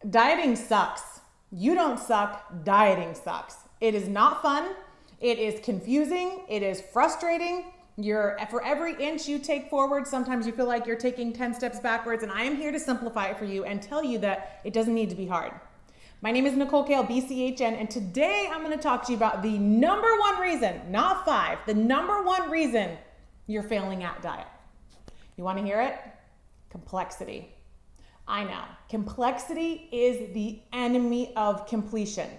Dieting sucks. You don't suck, dieting sucks. It is not fun. It is confusing. It is frustrating. For every inch you take forward, sometimes you feel like you're taking 10 steps backwards, and I am here to simplify it for you and tell you that it doesn't need to be hard. My name is Nicole Kale, BCHN, and today I'm going to talk to you about the number one reason, not five, the number one reason you're failing at diet. You want to hear it? Complexity. I know. Complexity is the enemy of completion.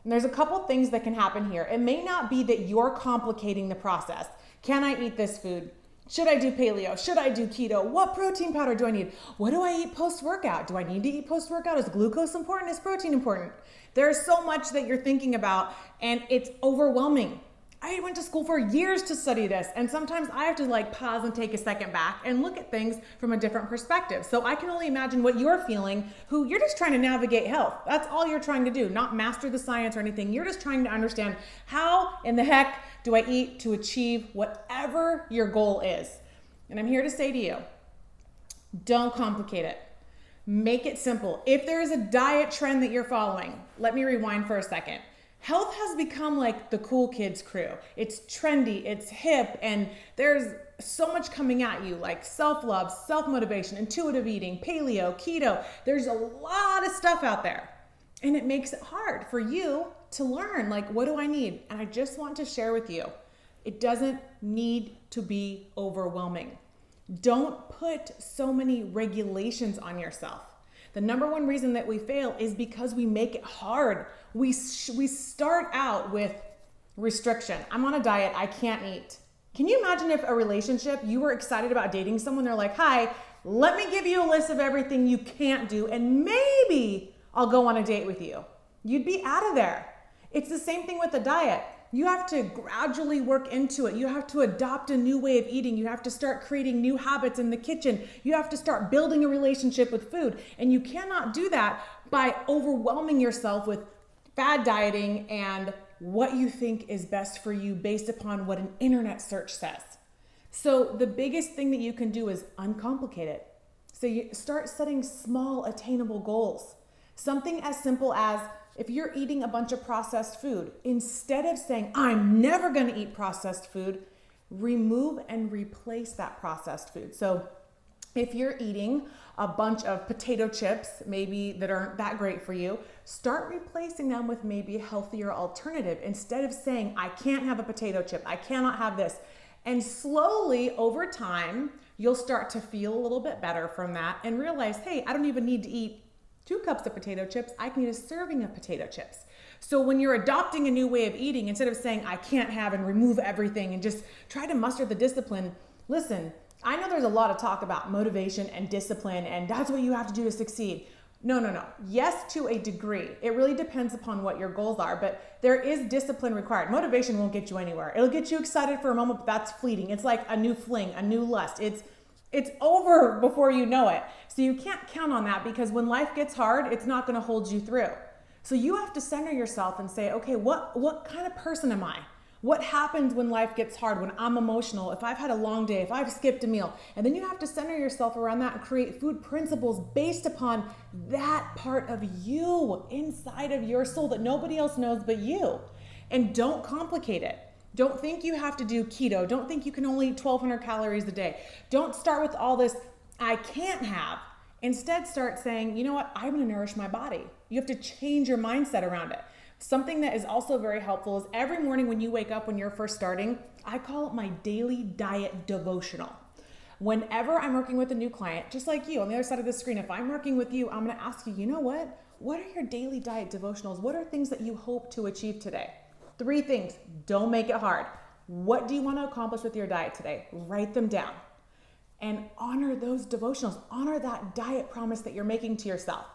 And there's a couple things that can happen here. It may not be that you're complicating the process. Can I eat this food? Should I do paleo? Should I do keto? What protein powder do I need? What do I eat post-workout? Do I need to eat post-workout? Is glucose important? Is protein important? There's so much that you're thinking about, and it's overwhelming. I went to school for years to study this, and sometimes I have to pause and take a second back and look at things from a different perspective. So I can only imagine what you're feeling, who you're just trying to navigate health. That's all you're trying to do, not master the science or anything. You're just trying to understand how in the heck do I eat to achieve whatever your goal is. And I'm here to say to you, don't complicate it. Make it simple. If there is a diet trend that you're following, let me rewind for a second. Health has become like the cool kids crew. It's trendy, it's hip, and there's so much coming at you like self-love, self-motivation, intuitive eating, paleo, keto. There's a lot of stuff out there. And it makes it hard for you to learn, what do I need? And I just want to share with you, it doesn't need to be overwhelming. Don't put so many regulations on yourself. The number one reason that we fail is because we make it hard. We start out with restriction. I'm on a diet, I can't eat. Can you imagine if a relationship, you were excited about dating someone, they're like, hi, let me give you a list of everything you can't do, and maybe I'll go on a date with you. You'd be out of there. It's the same thing with the diet. You have to gradually work into it. You have to adopt a new way of eating. You have to start creating new habits in the kitchen. You have to start building a relationship with food. And you cannot do that by overwhelming yourself with fad dieting and what you think is best for you based upon what an internet search says. So the biggest thing that you can do is uncomplicate it. So you start setting small, attainable goals. Something as simple as, if you're eating a bunch of processed food, instead of saying, I'm never going to eat processed food, remove and replace that processed food. So if you're eating a bunch of potato chips, maybe that aren't that great for you, start replacing them with maybe a healthier alternative. Instead of saying, I can't have a potato chip, I cannot have this. And slowly over time, you'll start to feel a little bit better from that and realize, hey, I don't even need to eat 2 cups of potato chips, I can eat a serving of potato chips. So when you're adopting a new way of eating, instead of saying, I can't have and remove everything and just try to muster the discipline, listen, I know there's a lot of talk about motivation and discipline and that's what you have to do to succeed. No. Yes, to a degree. It really depends upon what your goals are, but there is discipline required. Motivation won't get you anywhere. It'll get you excited for a moment, but that's fleeting. It's like a new fling, a new lust. It's over before you know it. So you can't count on that because when life gets hard, it's not going to hold you through. So you have to center yourself and say, okay, what kind of person am I? What happens when life gets hard, when I'm emotional, if I've had a long day, if I've skipped a meal? And then you have to center yourself around that and create food principles based upon that part of you inside of your soul that nobody else knows but you. And don't complicate it. Don't think you have to do keto. Don't think you can only eat 1,200 calories a day. Don't start with all this, I can't have. Instead, start saying, you know what? I'm going to nourish my body. You have to change your mindset around it. Something that is also very helpful is every morning when you wake up, when you're first starting, I call it my daily diet devotional. Whenever I'm working with a new client, just like you on the other side of the screen, if I'm working with you, I'm going to ask you, you know what? What are your daily diet devotionals? What are things that you hope to achieve today? 3 things. Don't make it hard. What do you want to accomplish with your diet today? Write them down and honor those devotionals. Honor that diet promise that you're making to yourself.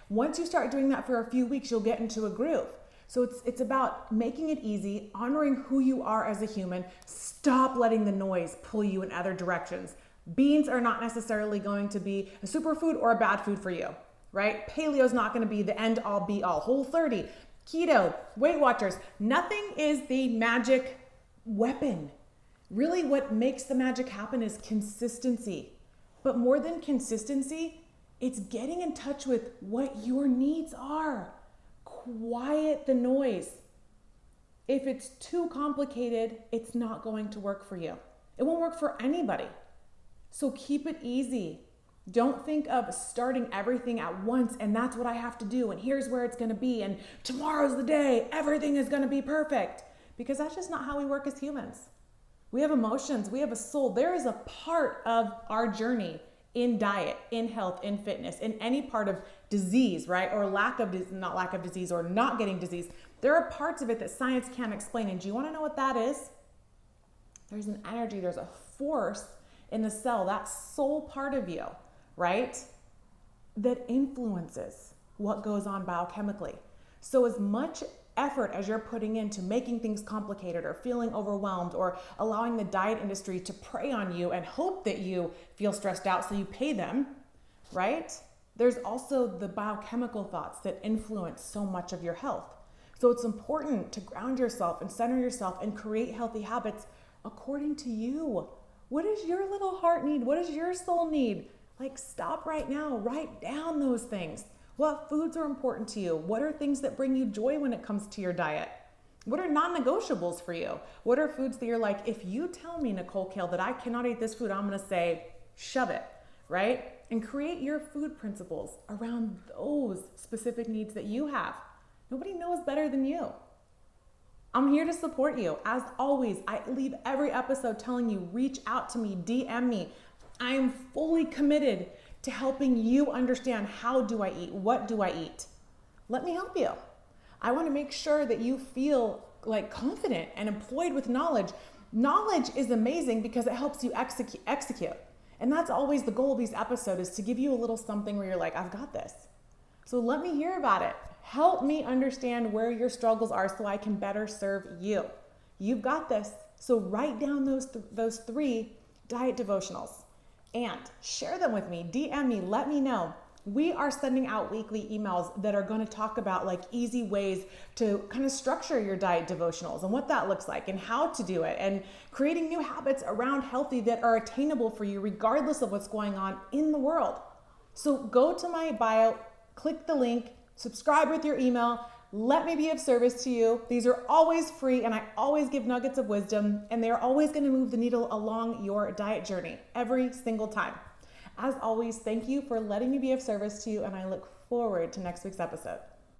Once you start doing that for a few weeks, you'll get into a groove. So it's about making it easy, honoring who you are as a human. Stop letting the noise pull you in other directions. Beans are not necessarily going to be a superfood or a bad food for you, right? Paleo is not going to be the end all be all. Whole30, keto, Weight Watchers, nothing is the magic weapon. Really what makes the magic happen is consistency. But more than consistency, It's getting in touch with what your needs are. Quiet the noise. If it's too complicated, it's not going to work for you. It won't work for anybody. So keep it easy. Don't think of starting everything at once and that's what I have to do and here's where it's going to be and tomorrow's the day, everything is going to be perfect. Because that's just not how we work as humans. We have emotions, we have a soul. There is a part of our journey in diet, in health, in fitness, in any part of disease, right? Or not lack of disease or not getting disease. There are parts of it that science can't explain. And do you want to know what that is? There's an energy, there's a force in the cell, that soul part of you, right? That influences what goes on biochemically. So as much effort as you're putting into making things complicated or feeling overwhelmed or allowing the diet industry to prey on you and hope that you feel stressed out so you pay them, right? There's also the biochemical thoughts that influence so much of your health. So it's important to ground yourself and center yourself and create healthy habits according to you. What does your little heart need? What does your soul need? Like, stop right now, write down those things. What foods are important to you? What are things that bring you joy when it comes to your diet? What are non-negotiables for you? What are foods that you're like, if you tell me, Nicole Kale, that I cannot eat this food, I'm gonna say, shove it, right? And create your food principles around those specific needs that you have. Nobody knows better than you. I'm here to support you. As always, I leave every episode telling you, reach out to me, DM me. I'm fully committed to helping you understand, how do I eat? What do I eat? Let me help you. I want to make sure that you feel like confident and employed with knowledge. Knowledge is amazing because it helps you execute. And that's always the goal of these episodes, is to give you a little something where you're like, I've got this. So let me hear about it. Help me understand where your struggles are so I can better serve you. You've got this. So write down those 3 diet devotionals and share them with me. DM me, let me know. We are sending out weekly emails that are going to talk about like easy ways to kind of structure your diet devotionals and what that looks like and how to do it, and creating new habits around healthy that are attainable for you regardless of what's going on in the world. So go to my bio, click the link, subscribe with your email. Let me be of service to you. These are always free and I always give nuggets of wisdom, and they're always going to move the needle along your diet journey every single time. As always, thank you for letting me be of service to you, and I look forward to next week's episode.